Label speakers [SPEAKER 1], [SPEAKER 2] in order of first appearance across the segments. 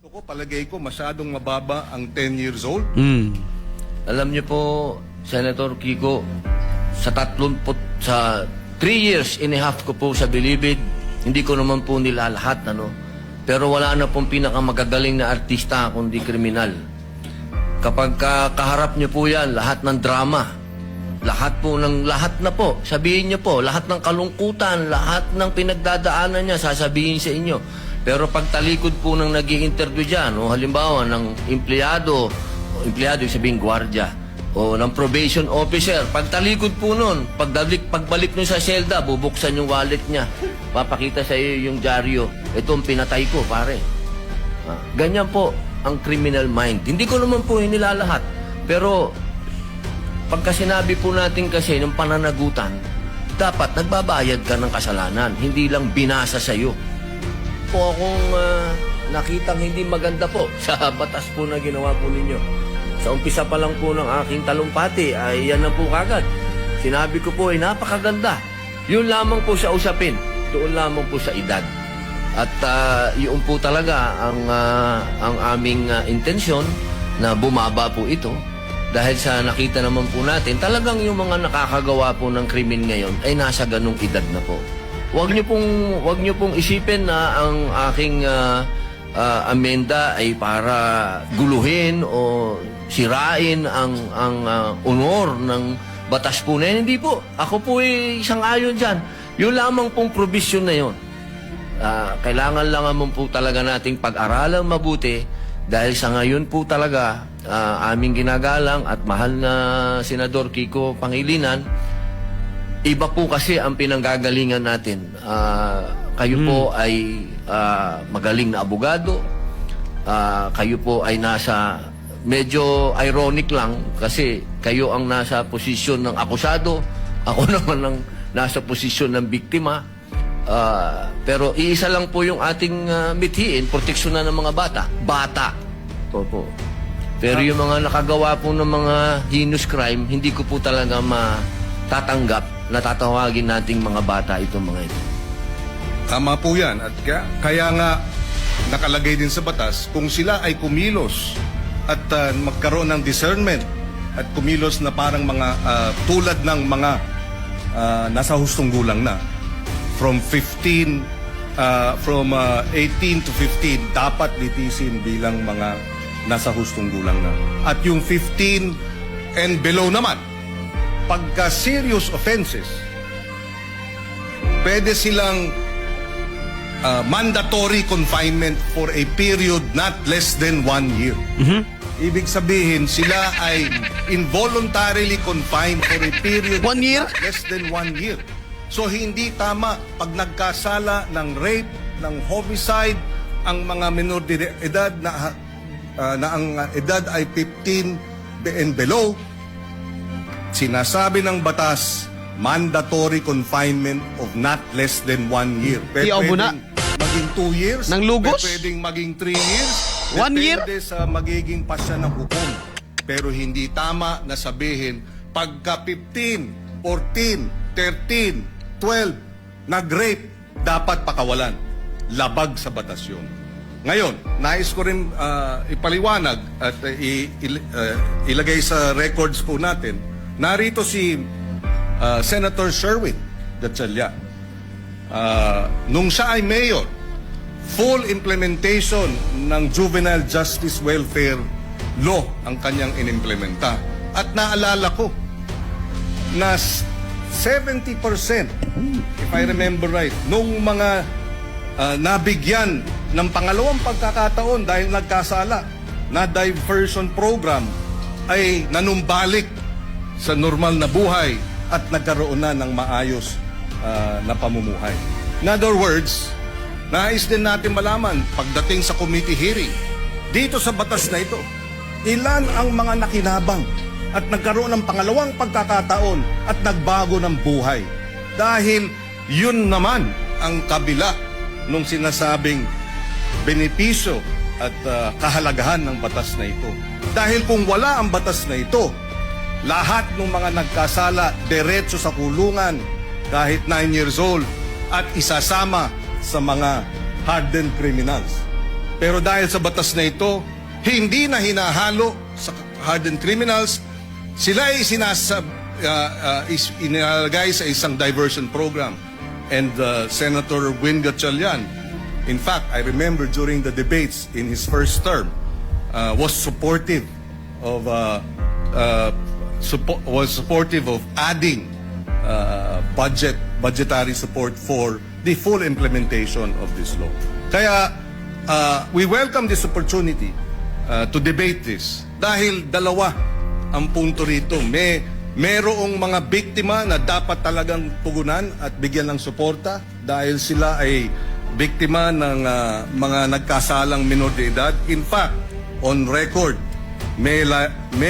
[SPEAKER 1] ko, palagay ko, masyadong mababa ang 10 years old.
[SPEAKER 2] Alam niyo po, Senator Kiko, sa 3 years and a half ko po sa Bilibid, hindi ko naman po nila lahat, ano? Pero wala na pong pinakamagagaling na artista kundi kriminal. Kapag kaharap niyo po yan, lahat ng drama, lahat na po, sabihin niyo po, lahat ng kalungkutan, lahat ng pinagdadaanan niya, sasabihin sa inyo. Pero pag talikod po ng nag-i-interview dyan, o halimbawa ng empleyado, yung sabihin gwardiya, o ng probation officer, pag talikod po nun, pagbalik nyo sa selda, bubuksan yung wallet niya, papakita sa iyo yung dyaryo, ito ang pinatay ko, pare. Ganyan po ang criminal mind. Hindi ko naman po inilalahat, pero pagka sinabi po natin kasi ng pananagutan, dapat nagbabayad ka ng kasalanan, hindi lang binasa sa iyo. Po akong nakitang hindi maganda po sa batas po na ginawa po ninyo. Sa umpisa pa lang po ng aking talumpati ay yan na po kagad. Sinabi ko po ay napakaganda. Yun lamang po sa usapin. Doon lamang po sa edad. At yun po talaga ang aming intensyon na bumaba po ito. Dahil sa nakita naman po natin, talagang yung mga nakakagawa po ng krimen ngayon ay nasa ganung edad na po. Huwag niyo pong isipin na ang aking amenda ay para guluhin o sirain ang honor ng batas po na yan. Hindi po. Ako po ay isang ayon dyan. Yung lamang pong provision na yun. Kailangan lang naman po talaga nating pag-aralang mabuti dahil sa ngayon po talaga aming ginagalang at mahal na Senador Kiko Pangilinan, iba po kasi ang pinanggagalingan natin. Kayo po ay magaling na abogado. Kayo po ay nasa, medyo ironic lang kasi kayo ang nasa posisyon ng akusado. Ako naman ang nasa posisyon ng biktima. Pero iisa lang po yung ating mithiin, proteksyon na ng mga bata. Bata. Opo. Pero yung mga nakagawa po ng mga heinous crime, hindi ko po talaga matatanggap na tatawagin nating mga bata itong mga ito.
[SPEAKER 1] Tama po yan. At kaya nga nakalagay din sa batas, kung sila ay kumilos at magkaroon ng discernment at kumilos na parang mga tulad ng mga nasa hustong gulang na, from 18 to 15, dapat litisin bilang mga nasa hustong gulang na. At yung 15 and below naman, pagka serious offenses, pwede silang mandatory confinement for a period not less than 1 year. Ibig sabihin, sila ay involuntarily confined for a period
[SPEAKER 3] 1 year?
[SPEAKER 1] not less than 1 year. So hindi tama pag nagkasala ng rape, ng homicide, ang mga minor de edad na ang edad ay 15 and below, sinasabi ng batas, mandatory confinement of not less than 1 year.
[SPEAKER 3] Pwedeng
[SPEAKER 1] maging 2 years.
[SPEAKER 3] Nang lugos?
[SPEAKER 1] Pwedeng maging 3 years.
[SPEAKER 3] 1 year?
[SPEAKER 1] Depende sa magiging pasya ng hukom. Pero hindi tama na sabihin, pagka 15, 14, 13, 12, nag-rape, dapat pakawalan. Labag sa batas yun. Ngayon, nais ko rin ipaliwanag at ilagay sa records po natin. Narito si Senator Sherwin Gatchalian. Nung siya ay mayor, full implementation ng Juvenile Justice Welfare Law ang kanyang inimplementa. At naalala ko na 70%, if I remember right, nung mga nabigyan ng pangalawang pagkakataon dahil nagkasala na diversion program ay nanumbalik sa normal na buhay at nagkaroon na ng maayos na pamumuhay. In other words, nais din natin malaman pagdating sa committee hearing, dito sa batas na ito, ilan ang mga nakinabang at nagkaroon ng pangalawang pagkakataon at nagbago ng buhay. Dahil yun naman ang kabila nung sinasabing benepisyo at kahalagahan ng batas na ito. Dahil kung wala ang batas na ito, lahat ng mga nagkasala diretso sa kulungan kahit 9 years old at isasama sa mga hardened criminals. Pero dahil sa batas na ito, hindi na hinahalo sa hardened criminals, sila ay inalagay sa isang diversion program. And Senator Win Gatchalian, in fact, I remember during the debates in his first term, was supportive of adding budgetary support for the full implementation of this law. Kaya we welcome this opportunity to debate this dahil dalawa ang punto rito. Merong mga biktima na dapat talagang tugunan at bigyan ng suporta dahil sila ay biktima ng mga nagkasalang minor de edad. In fact, on record, may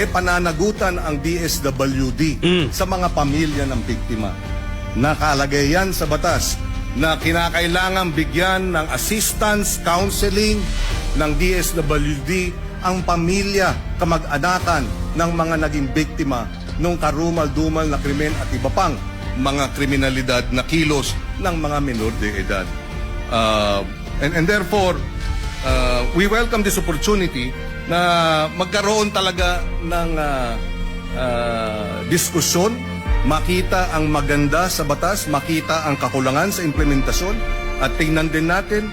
[SPEAKER 1] pananagutan ang DSWD sa mga pamilya ng biktima. Nakalagay yan sa batas na kinakailangan bigyan ng assistance, counseling ng DSWD ang pamilya, kamag-anakan ng mga naging biktima ng karumal-dumal na krimen at iba pang mga kriminalidad na kilos ng mga minor de edad. And therefore, we welcome this opportunity na magkaroon talaga ng diskusyon, makita ang maganda sa batas, makita ang kakulangan sa implementasyon, at tingnan din natin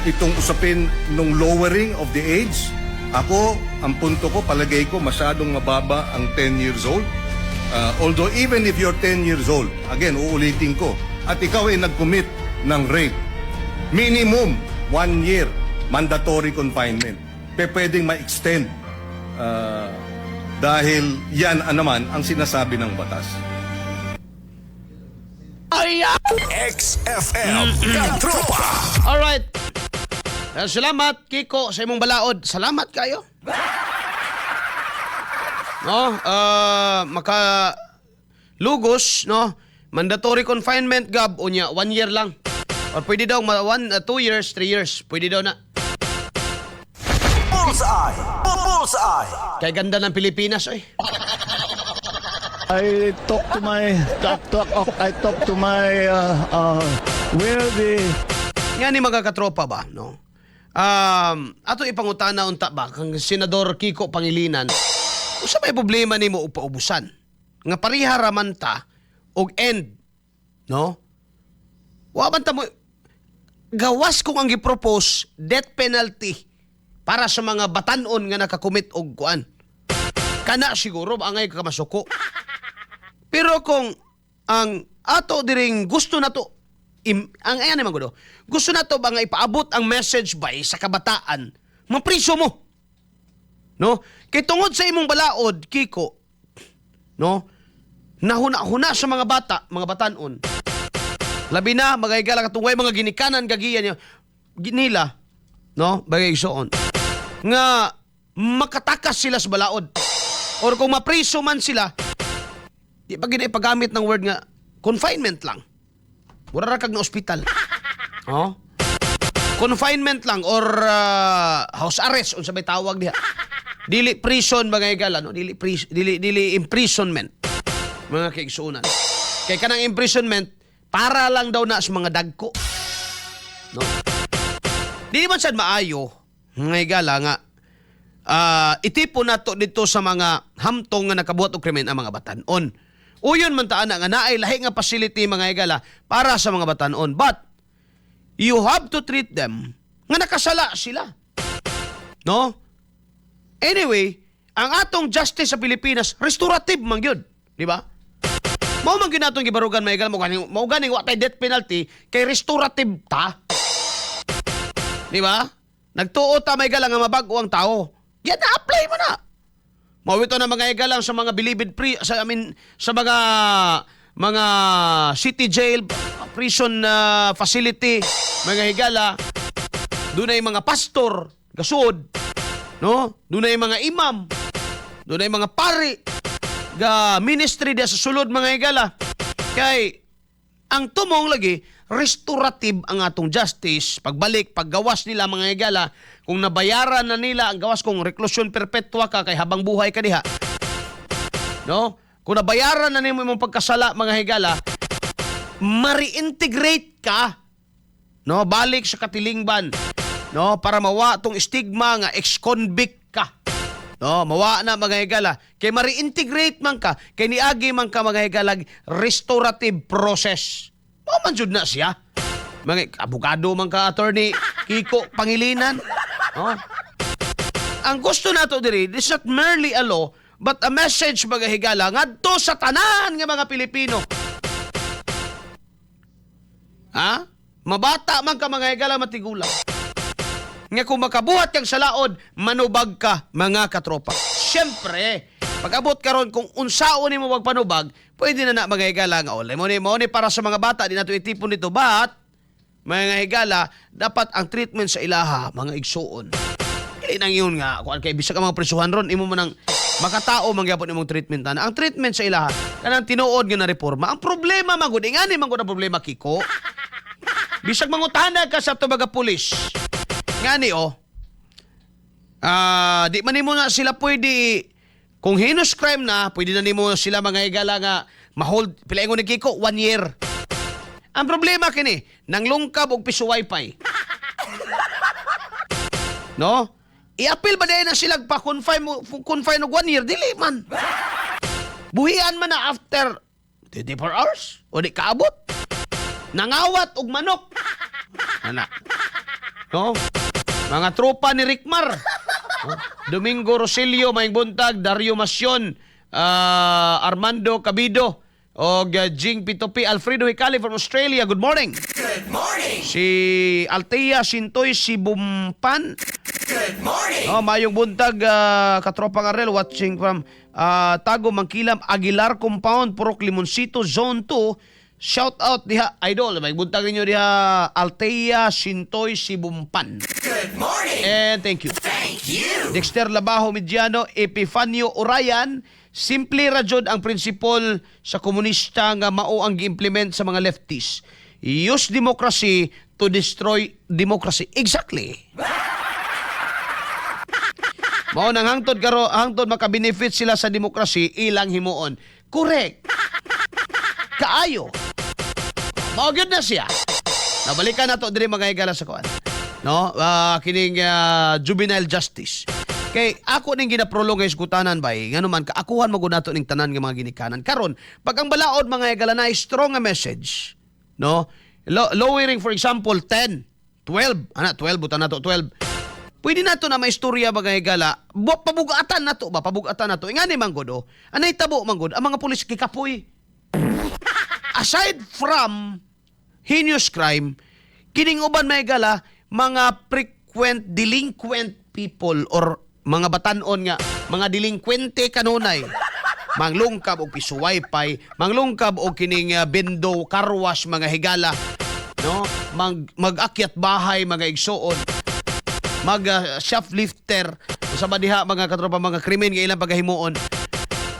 [SPEAKER 1] itong usapin ng lowering of the age. Ako, ang punto ko, palagay ko, masyadong mababa ang 10 years old. Although even if you're 10 years old, again, uulitin ko, at ikaw ay nag-commit ng rape, minimum 1 year mandatory confinement. Pwedeng ma-extend dahil yan naman ang sinasabi ng batas.
[SPEAKER 3] XFM Katropa.
[SPEAKER 4] Alright. Salamat, Kiko, sa imong balaod. Salamat kayo. No, maka lugos, no? Mandatory confinement gab unya 1 year lang. Or pwede daw 2 years, 3 years. Pwede daw na.
[SPEAKER 3] Bullseye. Bullseye.
[SPEAKER 4] Kay ganda ng Pilipinas, oy.
[SPEAKER 5] I talk to my where the
[SPEAKER 4] Nga ni mga katropa ba, no? Ato ipangutana unta ba kang Senador Kiko Pangilinan. Usa may problema nimo og paubusan. Nga pareha raman ta og end, no? Wa man ta mo gawas kung ang gipropose death penalty para sa mga batan-on nga nakakomit og kuan. Kana siguro angay ka masuko. Pero kung ang ato diring gusto nato ang ayan naman gusto. Gusto nato ba nga ipaabot ang message ba sa kabataan, mapriso mo. No? Kay tungod sa imong balaod, Kiko, no? Nahuna-huna sa mga bata, mga batan-on. Labi na magaygala katungay mga ginikanan gagiyan nila, no? Bagay soon. Nga makatakas sila sa balaod. Or kung mapriso man sila, di pa gina ipagamit ng word nga confinement lang. Mura ra kag na ospital. Oh? Confinement lang or house arrest unsa may tawag diha. Dili prison mga igala, no? Dili imprisonment. Mga kaigsuunan. Kay kanang imprisonment para lang daw na sa mga dagko. No? Dili man sad maayo mga igala nga itipon nato dito sa mga hamtong nga nakabuhat og krimen ang mga batan-on. Uyon man taan nga naay lahi nga facility mga igala para sa mga batan-on. But you have to treat them nga nakasala sila. No? Anyway, ang atong justice sa Pilipinas restorative man gyud, di ba? Mao man gyud natong gibarugan mga igala mao ganing wa tay death penalty kay restorative ta. Di ba? Nagtuo ta mga igala nga mabag-o ang tao. Yan na-apply mo na. Mawito na mga igalang sa mga bilibid sa mga city jail, prison facility, mga higala. Doon ay mga pastor, gasud, no? Doon ay mga imam, doon ay mga pari, ga ministry dia sa sulod mga higala. Kay ang tumong lagi restorative ang atong justice, pagbalik, paggawas nila mga higala. Kung nabayaran na nila ang gawas kung reklusyon perpetua ka kay habang buhay ka diha. No? Kung nabayaran na nimo imong pagkasala mga higala, ma-reintegrate ka. No, balik sa katilingban. no, para mawa tong stigma nga ex-convict ka. No, mawa na mga higala. Kay ma-reintegrate man ka, kay niagi man ka mga higala restorative process. Mao man jud na siya. Mga abogado man ka, attorney Kiko Pangilinan. No? Ang gusto nato diri, this is not merely a law, but a message mga higala ngadto sa tanan nga mga Pilipino. Ha? Mabata man ka mga higala matigulang. Nga kung makabuhat kang salaod, manubag ka mga katropa. Siyempre, pag-abot karon kung unsaon nimo magpanubag, pwede na mga higala nga olay mo ni para sa mga bata di nato itipon dito, but mga higala dapat ang treatment sa ilaha mga igsuon. Dili nang yun nga kung kay bisag ang mga presuhan ron imo man ang makatao mangyapon imong treatment ana. Ang treatment sa ilaha kanang tinuod nga na reforma. Ang problema magud ingani man gud ang problema, Kiko. Bisag mangutana ka sa tubaga pulis. Ngani di man nimo na sila pwede kung heinous crime na, pwede na nimo sila mga higala nga ma-hold pila ingon ni Kiko 1 year. Ang problema kini nang lungkab og piso wifi. No? I-appeal ba na sila pa-confine og 1 year? Dili man. Buhian man na after 24 hours? O di kaabot? Nangawat og manok. Ana. No? Mga tropa ni Rickmar. No? Domingo Rosilio, Maing Buntag, Dario Masyon, Armando Cabido, o Jing Pitopi, Alfredo Hicali from Australia. Good morning.
[SPEAKER 3] Good morning.
[SPEAKER 4] Si Altea Sintoy, si Bumpan.
[SPEAKER 3] Good morning.
[SPEAKER 4] Mayong buntag, Katropa Arel, watching from Tago, Mangkilam, Aguilar Compound, Purok Limoncito, Zone 2. Shout out diha, idol. May buntag ninyo diha, Altea Sintoy, si Bumpan.
[SPEAKER 3] Good morning.
[SPEAKER 4] And thank you.
[SPEAKER 3] Thank you.
[SPEAKER 4] Dexter Labajo Mediano, Epifanio Orayan, simple ra jud ang prinsipal sa komunista nga mao ang gi-implement sa mga leftists. Use democracy to destroy democracy. Exactly. Mao nang hangtod maka-benefit sila sa demokrasy ilang himuon. Correct. Kaayo. Mao gyud na siya. Nabalikan nato diri mga higala sa kuan. No, kining juvenile justice. Kay ako ning ginaprolong nga iskutanan bay, ngano man kaakuhan mo gud nato ning tanan nga mga ginikanan. Karon, pag ang balaod mga higala na strong nga message, no? Lowering for example 10, 12, 12 buta nato 12. Pwede nato na maistorya mga higala, pabugatan nato ba, pabugatan nato. Ingani man gud anay tabo man gud ang mga pulis kikapoy. Aside from heinous crime, kining uban mga higala, mga frequent delinquent people or mga batanon nga, mga delinkwente kanunay, manglungkab og piso wifi, manglungkab og kining bendo carwash mga higala, no? Mag-akyat bahay mga igsuon, mag shoplifter sa diha mga katropa mga krimen nga ilang pagahimuon.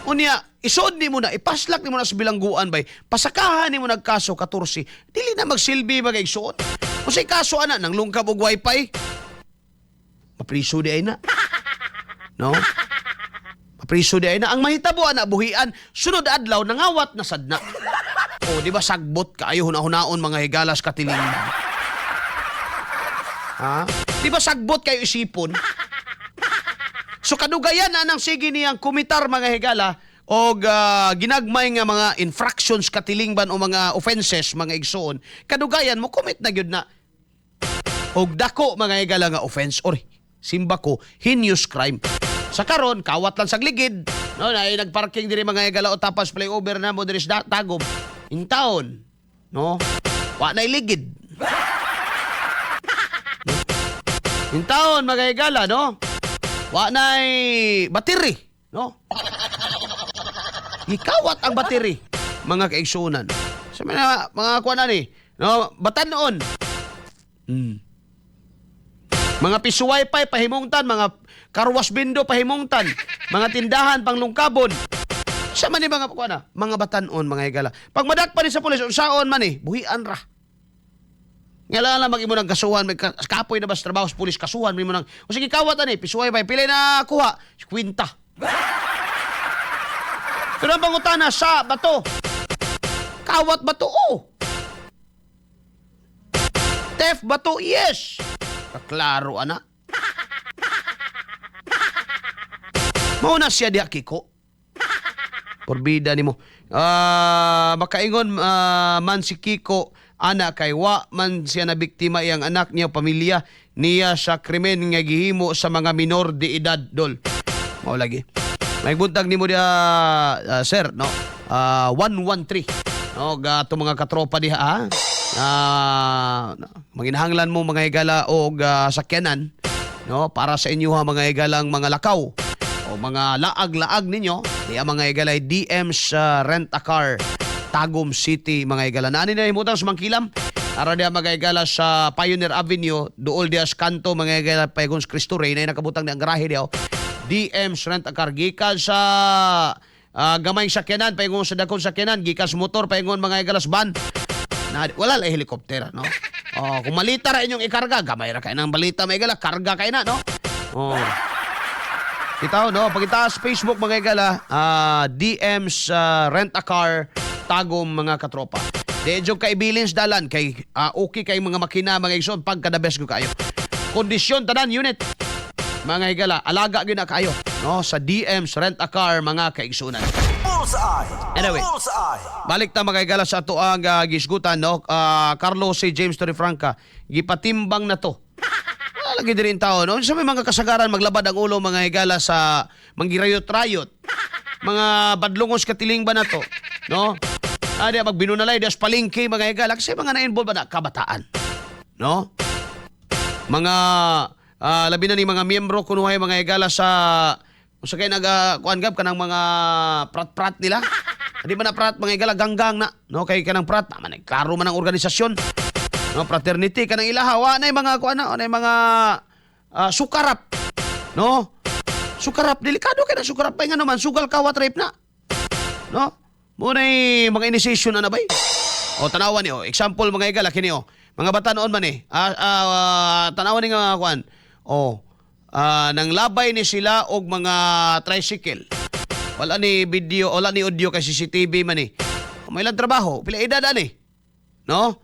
[SPEAKER 4] Unya, isod ni mo na, ipaslak ni mo na sa bilangguan bay, pasakahan ni mo nagkaso 14, dili na magsilbi mga igsuon. Kung sa'y kaso ana, nang lungkab og wifi, mapriso di ay na. No? Mapriso di ay na. Ang mahitabo ana, buhian, sunod adlaw, nangawat na sadna. O, di ba sagbot ka, ayaw hunahunaon mga higalas katiling. Ha? Di ba sagbot kayo isipon? So kadugayan na nang sige niyang kumitar mga higala o ginagmay nga mga infractions katilingban o mga offenses mga igsoon. Kadugayan mo commit na gyud na og dako mga higala nga offense or simba ko heinous crime. Sa karon kawat lang sa ligid, no, na nagparking diri mga higala o tapas flyover na mo diri sa Tagum. In town, no? Wa na iligid. In town mga higala, no? Wa na'y battery, no? Ikawat ang battery, mga kaigsunan. Sa mga kuwan na ni, no? Batanon. Mga piso wifi pahimungtan, mga karwas bindo pahimungtan, mga tindahan panglungkabon. Sa man ni mga kuwan na, mga batanon, mga higala. Pag madakpan ni sa pulis, unsaon man ni, buhian ra. Ngayon lang mag-imo ng kasuhan, may kapoy na ba sa trabaho sa pulis, kasuhan, may mo ng, o sige, kawat ani, pisuway ba, pili na kuha, kwinta. Pero ang pangutana sa bato, kawat bato, Theft bato, yes. Kaklaro, ana. Mauna siya diha, Kiko. Porbida ni mo. Makaingon man si Kiko, ana kay wa man siya na biktima iyang anak niya pamilya niya sa krimen nga gihimo sa mga minor de edad, dol. Mao lagi. May buntag nimo dia sir, no. 113. No, gato mga katropa diha ha. Manginahanglan mo mga higala og sakyanan, no, para sa inyo ha mga higalang mga lakaw o mga laag-laag ninyo. Diya mga higalay DM's Rent a Car Tagum City mga higala. Nani na himutang sumangkilam. Ara diya mga higala sa Pioneer Avenue, duol diya sa kanto mga higala Pagons Cristo Rey na nakabutang ng garahe diya. DM's Rent a Car gikan sa gamay sakyanan, paingon sa dakong sakyanan, gikan sa motor, paingon mga higalas van. Wala lang helikopter, no? Kung malita ra inyong ikarga, gamay ra kayo ng balita, mga higala, karga kayo na, no? Itaw, no? Pagkita sa Facebook, mga higala, DM's Rent a Car Tagum mga katropa. Medyo kay Billings dalan, kay okay kay mga makina, mga igsoon, pagkadabes ko kayo. Kondisyon, tanan, unit. Mga higala, alaga gina kayo, no? Sa DM's Rent a Car mga kaigsunan. Anyway, balik ta mga higala sa ato ang gisgutan, no? Carlos C. James Torrefranca, gipatimbang na to. Lagi din tao, no? Sa may mga kasagaran maglabad ang ulo mga higala sa manggirayot-rayot. Mga badlungos katiling ba na to, no? Diya magbinunalay, diya palingki mga higala kasi mga na-involve ba na kabataan, no? Mga labi na ni mga miyembro kunuhay mga higala sa usa kay nagakuan kanang mga prat-prat nila. Di ba na prat mga higala ganggang na, no? Kay kanang prat man klaro man ang organisasyon. No, fraternity kanang ilaha na mga kuan na mga sukarap. No? Sukarap delikado kay na sukarap pa nga naman sugal kawat rape na. No? Muna mga initiation na bay. O tanawan ni example mga higala kini mga bata noon man tanawan ni nga kuan. Nang labay ni sila og mga tricycle. Wala ni video, wala ni audio kay CCTV man ni. May lang trabaho, pila edad ani. No?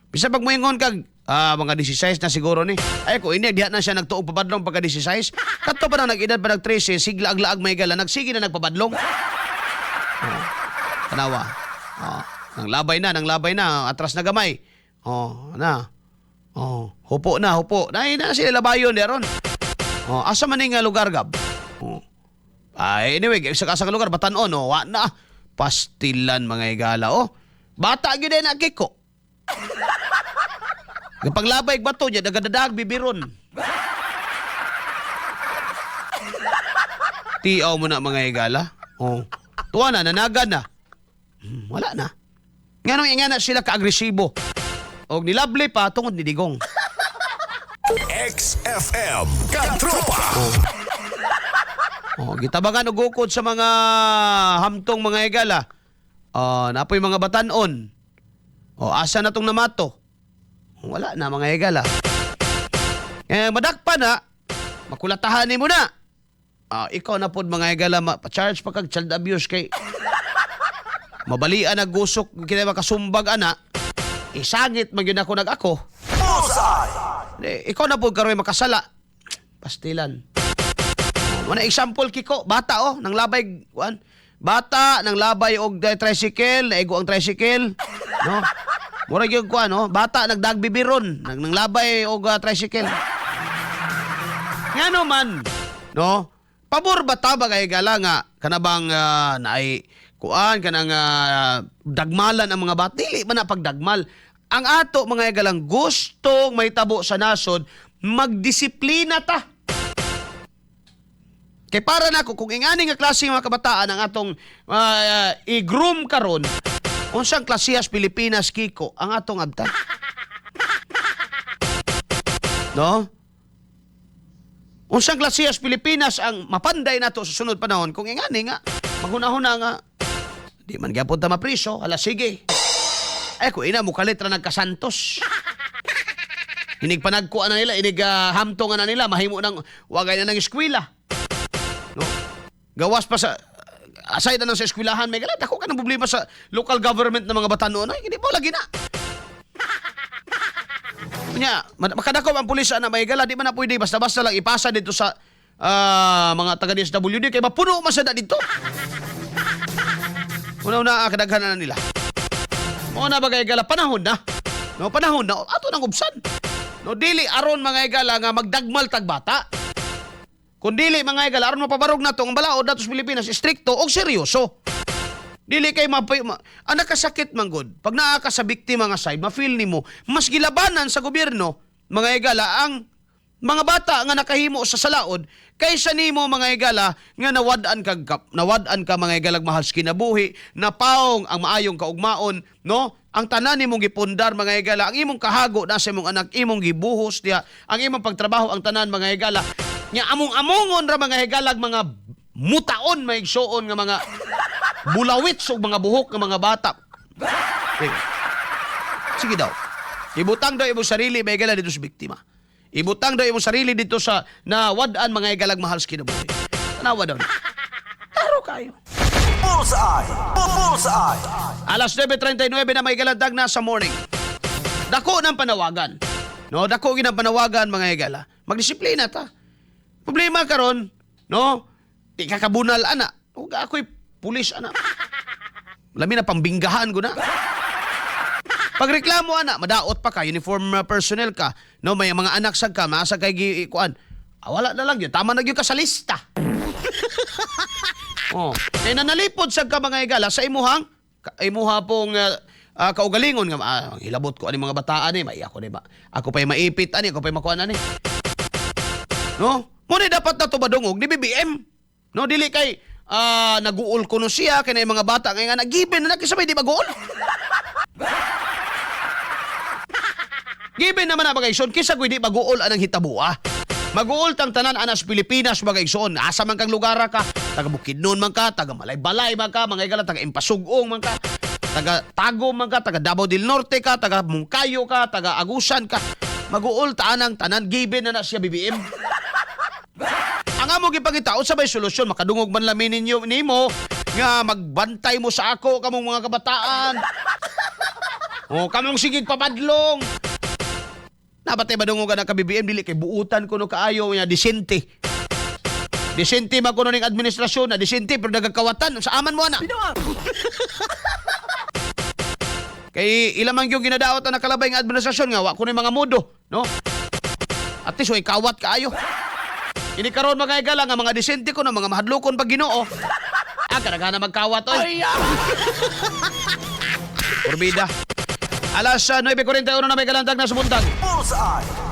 [SPEAKER 4] Bisa pag moingon kag mga 16 na siguro ni. Ay ko ini diha na siya nagtuog papadlong pagka 16. Kadto pa nang nag-edad pa nag 13, sigla aglaag may gala, nagsige na nagpapadlong. Tanawa. Nang labay na, atras na gamay. Hupo na. Na sila labayon diaron. Asa man nga lugar gab? Anyway, sa kasang lugar Batan-on, wa na pastilan mga higala Bata gyud na Kiko. Kapag labay bato niya, nagadadag bibiron. Tiaw mo na mga higala. Tuwa na, nanagan na. Wala na. Nga na sila ka-agresibo. O nilabli pa, tungod ni Digong.
[SPEAKER 3] XFM Katropa.
[SPEAKER 4] Gitabangan og gukod sa mga hamtong mga higala. Napoy mga Batan-on. Asa na tong namato? Wala na mga higala. Madakpa na, makulatahan ni mo na. Ikaw na pod mga higala, pa-charge pa kag child abuse kay mabalian naggusok kina makasumbag ana. Isangit magyud ako nag-ako. Ikaw na pod karoy makasala. Pastilan. Wala example Kiko, bata nang labay kuan. Bata nang labay og tricycle, naigo ang tricycle, no? Mura gyud kuan, no? Bata nagdagbibiron, nang labay og tricycle. Ngano man, no? Pabor ba ta ba kay gala nga kanabang naay kuan kanang dagmalan ang mga bata? Dili man na pagdagmal. Ang ato mga galang gustong may tabo sa nasod, magdisiplina ta. Kay para nako kung ingani nga klase mga kabataan ang atong i-groom karon, unsang klasehas Pilipinas Kiko ang atong abta? No? Unsang klasehas Pilipinas ang mapanday nato sa sunod panahon kung ingani nga maghunahuna nga di man gyapon ta mapriso, ala sige. Ay ko ina mo kalitra nagkasantos. Inig panagkuan na nila, inig hamtongan na nila, mahimo nang wagay na ng eskwela. No? Gawas pa sa aside na sa eskwelahan, may galad ako ka ng problema sa local government ng mga bata noon. Ay, hindi mo lagi na. Kunya, makadako ang pulis na may gala, di man na pwede basta-basta lang ipasa dito sa mga taga-DSWD kay mapuno masada dito. Una-una kadaghan na nila. Una bagay gala panahon na. No, panahon na ato nang ubsan. No, dili aron mga igala nga magdagmal tag bata. Kung dili mga igala aron mapabarog na to ang balaod dato sa Pilipinas istrikto og seryoso. Dili kay ang nakasakit man gud. Pag naa ka sa biktima nga side, ma-feel nimo mas gilabanan sa gobyerno mga igala ang mga bata nga nakahimo sa salaod kaysa nimo mga igala nga nawad-an ka mga igalag mahal sa kinabuhi, napaong ang maayong kaugmaon, no? Ang tanan nimong gipundar mga igala, ang imong kahago na sa imong anak, imong gibuhos diha, ang imong pagtrabaho ang tanan mga igala. Nya among-amongon ra mga igalag mga mutaon maigsuon nga mga bulawit ug mga buhok nga mga bata. Sige daw. Ibutang daw imong sarili mga igala dito sa biktima. Ibutang daw imong sarili dito sa nawad-an mga igalag mahal sa kinabuhi. Tanawa daw. Taro kayo.
[SPEAKER 3] Bullseye.
[SPEAKER 4] Alas 9:39 na may galandag na sa morning. Dako ng panawagan. No, dako ginang panawagan mga igala. Magdisiplina ta. Problema karon, no? Di ka kabunal ana. Ug ako'y pulis ana. Lami na pambinggahan ko na. Pagreklamo ana, madaot pa ka, uniform personnel ka. No, may mga anak sad ka, maasa kay kuan. Wala na lang yun. Tama na yun ka sa lista. Oh, kaya nanalipod sa ka mga igala sa imuha pong kaugalingon nga hilabot ko ani mga bataan ni, may ako ni ba. Ako pa'y maipit ani, ako pa'y makuan ani. No? Muna dapat na to badungog ni BBM. No, dili kay naguol ko no siya kay mga bata nga nagiben na nakisabay di maguol. Giben naman na bagayson kisa kuy di maguol anang hitabuha. Maguol tang tanan anas Pilipinas bagayson. Asa man kang lugar ka, taga Bukidnon man ka, taga Malay-Balay man ka, mga igala taga Impasugong man ka, taga Tagum man ka, taga Davao del Norte ka, taga Mungkayo ka, taga Agusan ka. Maguol taanang tanan giben na siya BBM. Ang amo gipangitaon sa may solusyon makadungog man lamin ninyo nimo nga magbantay mo sa ako kamong mga kabataan. O kamong sigig pamadlong. Nabatay ba dungo ka na ka BBM dili kay buutan kuno kaayo nya disente. Disente man kuno ning administrasyon na disente pero nagakawatan sa aman mo ana. Kay ila man gyud ginadaot ang nakalabay nga administrasyon nga wa kuno mga modo, no? At least way kawat kaayo. Ini karon mga igala nga mga disente ko na mga mahadlokon pag Ginoo. Kadaghan na magkawat oy. Orbida. Alas 9:41 na may galandag na sa buntag.
[SPEAKER 3] Bullseye.